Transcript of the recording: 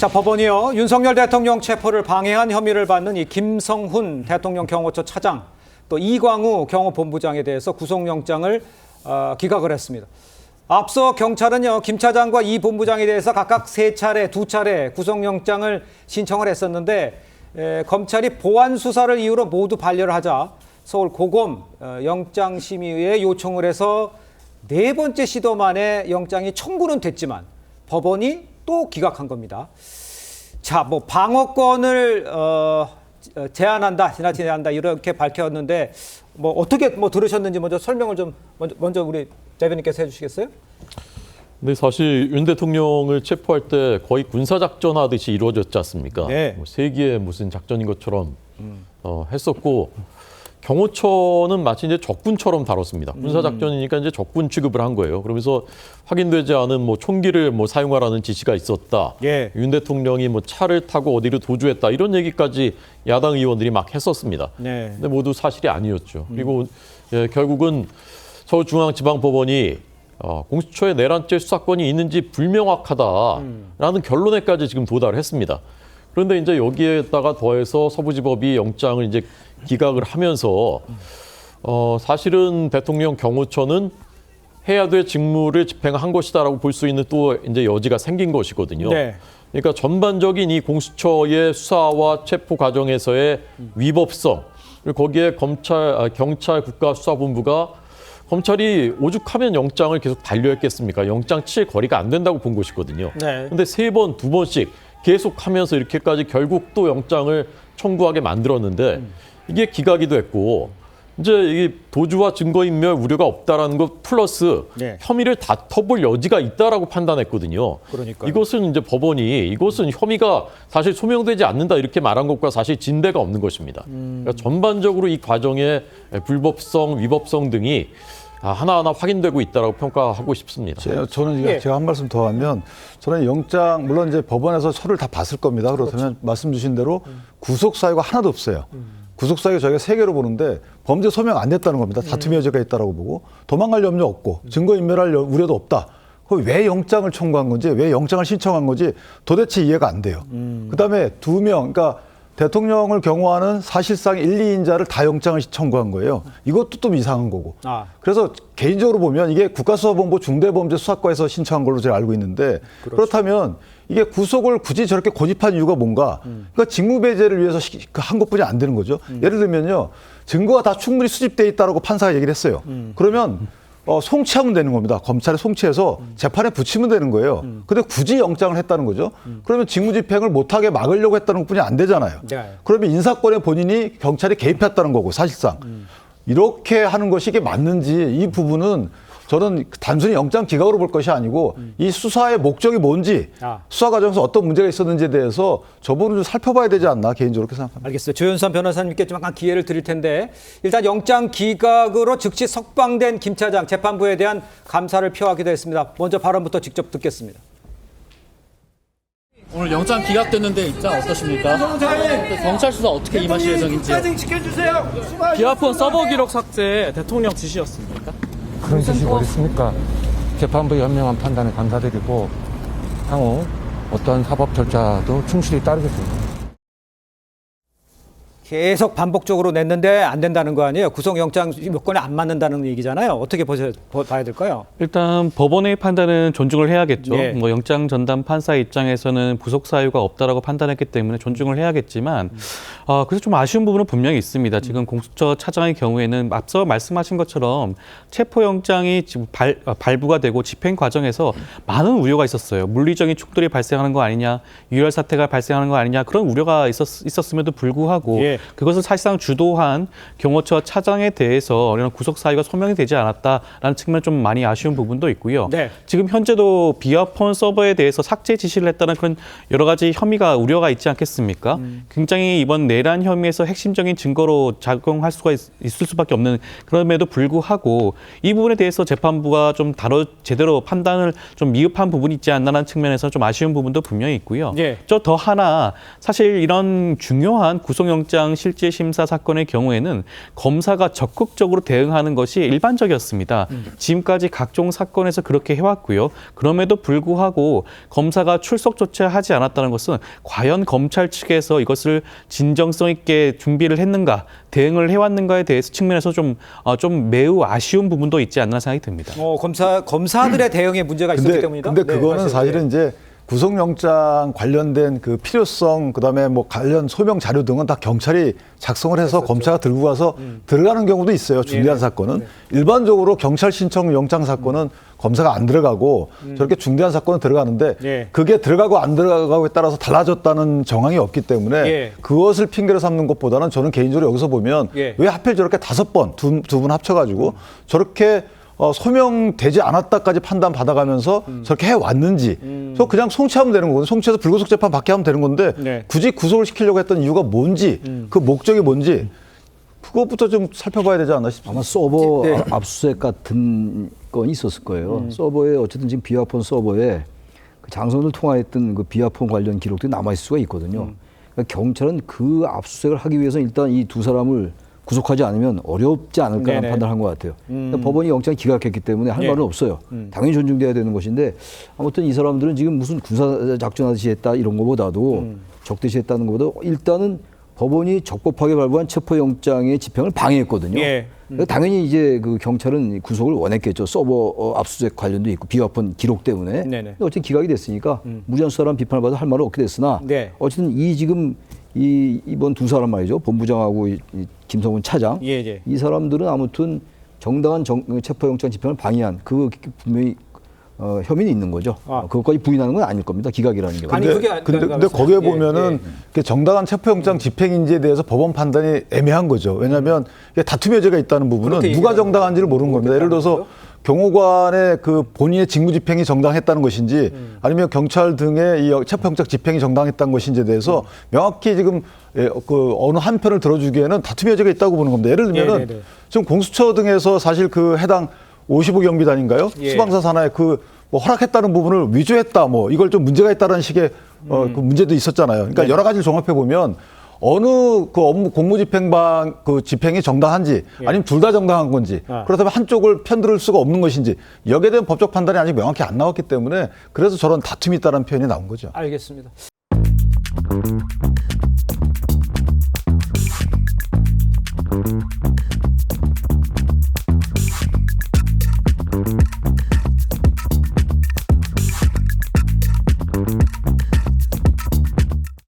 자, 법원이요. 윤석열 대통령 체포를 방해한 혐의를 받는 이 김성훈 대통령 경호처 차장, 또 이광우 경호본부장에 대해서 구속영장을 기각을 했습니다. 앞서 경찰은요, 김 차장과 이 본부장에 대해서 각각 3차례, 2차례 구속영장을 신청을 했었는데 검찰이 보안 수사를 이유로 모두 반려를 하자 서울 고검 영장심의위에 요청을 해서 4번째 시도 만에 영장이 청구는 됐지만 법원이 또 기각한 겁니다. 자, 뭐 방어권을 제한한다 이렇게 밝혔는데 뭐 어떻게 들으셨는지 먼저 설명을 좀 먼저 우리 대변인께서 해주시겠어요? 근데 사실 윤 대통령을 체포할 때 거의 군사작전 하듯이 이루어졌지 않습니까? 네. 뭐 세기의 무슨 작전인 것처럼 했었고, 경호처는 마치 이제 적군처럼 다뤘습니다. 군사작전이니까 이제 적군 취급을 한 거예요. 그러면서 확인되지 않은 뭐 총기를 뭐 사용하라는 지시가 있었다. 예. 윤 대통령이 뭐 차를 타고 어디로 도주했다. 이런 얘기까지 야당 의원들이 막 했었습니다. 네. 근데 모두 사실이 아니었죠. 그리고 결국은 서울중앙지방법원이 공수처에 내란죄 수사권이 있는지 불명확하다라는 결론에까지 지금 도달을 했습니다. 그런데 이제 여기에다가 더해서 서부지법이 영장을 이제 기각을 하면서 사실은 대통령 경호처는 해야 될 직무를 집행한 것이다라고 볼 수 있는 또 이제 여지가 생긴 것이거든요. 네. 그러니까 전반적인 이 공수처의 수사와 체포 과정에서의 위법성, 그리고 거기에 경찰 국가수사본부가 검찰이 오죽하면 영장을 계속 반려했겠습니까? 영장 칠 거리가 안 된다고 본 것이거든요. 네. 근데 3번, 2번씩 계속하면서 이렇게까지 결국 또 영장을 청구하게 만들었는데 이게 기각이 됐고, 이제 이 도주와 증거인멸 우려가 없다라는 것 플러스 네. 혐의를 다퉈볼 여지가 있다라고 판단했거든요. 그러니까요. 이것은 이제 법원이 이것은 혐의가 사실 소명되지 않는다 이렇게 말한 것과 사실 진대가 없는 것입니다. 그러니까 전반적으로 이 과정의 불법성, 위법성 등이 하나하나 확인되고 있다고 평가하고 싶습니다. 저는 예. 제가 한 말씀 더 하면, 저는 영장, 물론 이제 법원에서 서류를 다 봤을 겁니다. 그렇다면 그렇죠. 말씀 주신 대로 구속 사유가 하나도 없어요. 구속 사유 저희가 3개로 보는데 범죄 소명 안 됐다는 겁니다. 다툼의 여지가 있다라고 보고, 도망갈 염려 없고 증거 인멸할 우려도 없다. 그럼 왜 영장을 청구한 건지, 왜 영장을 신청한 건지 도대체 이해가 안 돼요. 그다음에 2명, 그러니까 대통령을 경호하는 사실상 1, 2인자를 다 영장을 청구한 거예요. 이것도 좀 이상한 거고. 그래서 개인적으로 보면 이게 국가수사본부 중대범죄수사과에서 신청한 걸로 제가 알고 있는데, 그렇다면 이게 구속을 굳이 저렇게 고집한 이유가 뭔가? 그러니까 직무배제를 위해서 한 것뿐이 안 되는 거죠. 예를 들면요, 증거가 다 충분히 수집돼 있다라고 판사가 얘기를 했어요. 그러면 송치하면 되는 겁니다. 검찰에 송치해서 재판에 붙이면 되는 거예요. 근데 굳이 영장을 했다는 거죠. 그러면 직무집행을 못하게 막으려고 했다는 것뿐이 안 되잖아요. 네. 그러면 인사권에 본인이 경찰이 개입했다는 거고, 사실상. 이렇게 하는 것이 이게 맞는지, 이 부분은 저는 단순히 영장 기각으로 볼 것이 아니고 이 수사의 목적이 뭔지, 수사 과정에서 어떤 문제가 있었는지에 대해서 저 부분을 좀 살펴봐야 되지 않나, 개인적으로 그렇게 생각합니다. 알겠어요. 조윤선 변호사님께 좀 약간 기회를 드릴 텐데, 일단 영장 기각으로 즉시 석방된 김 차장 재판부에 대한 감사를 표하기도 했습니다. 먼저 발언부터 직접 듣겠습니다. 오늘 영장 기각됐는데 입장 어떠십니까? 경찰 수사 어떻게 임하실 예정인지요? 비아폰 서버 기록 삭제 대통령 지시였습니까? 그런 지시가 어디 있습니까? 재판부의 현명한 판단에 감사드리고 향후 어떠한 사법 절차도 충실히 따르겠습니다. 계속 반복적으로 냈는데 안 된다는 거 아니에요? 구속영장 요건에 안 맞는다는 얘기잖아요. 어떻게 봐야 될까요? 일단 법원의 판단은 존중을 해야겠죠. 예. 뭐 영장 전담 판사 입장에서는 구속 사유가 없다라고 판단했기 때문에 존중을 해야겠지만, 그래서 좀 아쉬운 부분은 분명히 있습니다. 지금 공수처 차장의 경우에는 앞서 말씀하신 것처럼 체포영장이 지금 발부가 되고 집행 과정에서 많은 우려가 있었어요. 물리적인 충돌이 발생하는 거 아니냐, 유혈 사태가 발생하는 거 아니냐, 그런 우려가 있었음에도 불구하고 예. 그것을 사실상 주도한 경호처 차장에 대해서 이런 구속 사유가 소명이 되지 않았다라는 측면은 좀 많이 아쉬운 부분도 있고요. 네. 지금 현재도 비아폰 서버에 대해서 삭제 지시를 했다는 그런 여러 가지 혐의가 우려가 있지 않겠습니까? 굉장히 이번 내란 혐의에서 핵심적인 증거로 작용할 수가 있을 수밖에 없는, 그럼에도 불구하고 이 부분에 대해서 재판부가 좀 제대로 판단을 좀 미흡한 부분이 있지 않나라는 측면에서 좀 아쉬운 부분도 분명히 있고요. 예. 저 더 하나 사실 이런 중요한 구속영장 영장 실질 심사 사건의 경우에는 검사가 적극적으로 대응하는 것이 일반적이었습니다. 지금까지 각종 사건에서 그렇게 해왔고요. 그럼에도 불구하고 검사가 출석조차 하지 않았다는 것은 과연 검찰 측에서 이것을 진정성 있게 준비를 했는가, 대응을 해왔는가에 대해서 측면에서 좀 매우 아쉬운 부분도 있지 않나 생각이 듭니다. 검사들의 대응에 문제가 있었기 때문이다. 근데 그거는 네, 사실은 이제 구속영장 관련된 그 필요성, 그다음에 뭐 관련 소명 자료 등은 다 경찰이 작성을 해서 검사가 들고 가서 들어가는 경우도 있어요. 중대한 사건은. 일반적으로 경찰 신청 영장 사건은 검사가 안 들어가고 저렇게 중대한 사건은 들어가는데 예. 그게 들어가고 안 들어가고에 따라서 달라졌다는 정황이 없기 때문에 예. 그것을 핑계로 삼는 것보다는 저는 개인적으로 여기서 보면 예. 왜 하필 저렇게 5번, 두 분 합쳐가지고 저렇게 소명되지 않았다까지 판단 받아가면서 저렇게 해왔는지 저 그냥 송치하면 되는 거거든요. 송치해서 불구속 재판 받게 하면 되는 건데 네. 굳이 구속을 시키려고 했던 이유가 뭔지 그 목적이 뭔지 그것부터 좀 살펴봐야 되지 않나 싶습니다. 아마 서버 네. 압수수색 같은 건이 있었을 거예요. 서버에 어쨌든 지금 비아폰 서버에 그 장소를 통화했던 그 비아폰 관련 기록들이 남아있을 수가 있거든요. 그러니까 경찰은 그 압수수색을 하기 위해서 일단 이 두 사람을 구속하지 않으면 어렵지 않을까라는 네네. 판단을 한 것 같아요. 그러니까 법원이 영장이 기각했기 때문에 할 예. 말은 없어요. 당연히 존중돼야 되는 것인데 아무튼 이 사람들은 지금 무슨 군사 작전하듯이 했다 이런 것보다도 적대시 했다는 것보다 일단은 법원이 적법하게 발부한 체포영장의 집행을 방해했거든요. 예. 그러니까 당연히 이제 그 경찰은 구속을 원했겠죠. 서버 압수수색 관련도 있고 비화폰 기록 때문에. 네네. 근데 어쨌든 기각이 됐으니까 무리한 수사란 비판을 받아 할 말은 없게 됐으나 네. 어쨌든 이번 두 사람 말이죠. 본부장하고 이 김성훈 차장. 예, 예. 이 사람들은 아무튼 정당한 체포영장 집행을 방해한 그 분명히 혐의는 있는 거죠. 그것까지 부인하는 건 아닐 겁니다. 기각이라는 게. 아니, 그게 근데 거기에 예, 보면은 그 정당한 체포영장 집행인지에 대해서 법원 판단이 애매한 거죠. 왜냐하면 이게 다툼의 여지가 있다는 부분은 그렇게 누가 얘기하는 정당한지를 모르는 겁니다. 예를 들어서 경호관의 그 본인의 직무 집행이 정당했다는 것인지 아니면 경찰 등의 이 체포영장 집행이 정당했다는 것인지에 대해서 명확히 지금 그 어느 한 편을 들어주기에는 다툼의 여지가 있다고 보는 겁니다. 예를 들면은 네네네. 지금 공수처 등에서 사실 그 해당 55경비단인가요? 예. 수방사 산하에 뭐 허락했다는 부분을 위조했다, 뭐 이걸 좀 문제가 있다는 식의 그 문제도 있었잖아요. 그러니까 여러 가지를 종합해 보면 어느 그 업무 공무집행방 그 집행이 정당한지 아니면 둘 다 정당한 건지 그렇다면 한쪽을 편들을 수가 없는 것인지 여기에 대한 법적 판단이 아직 명확히 안 나왔기 때문에 그래서 저런 다툼이 있다는 표현이 나온 거죠. 알겠습니다.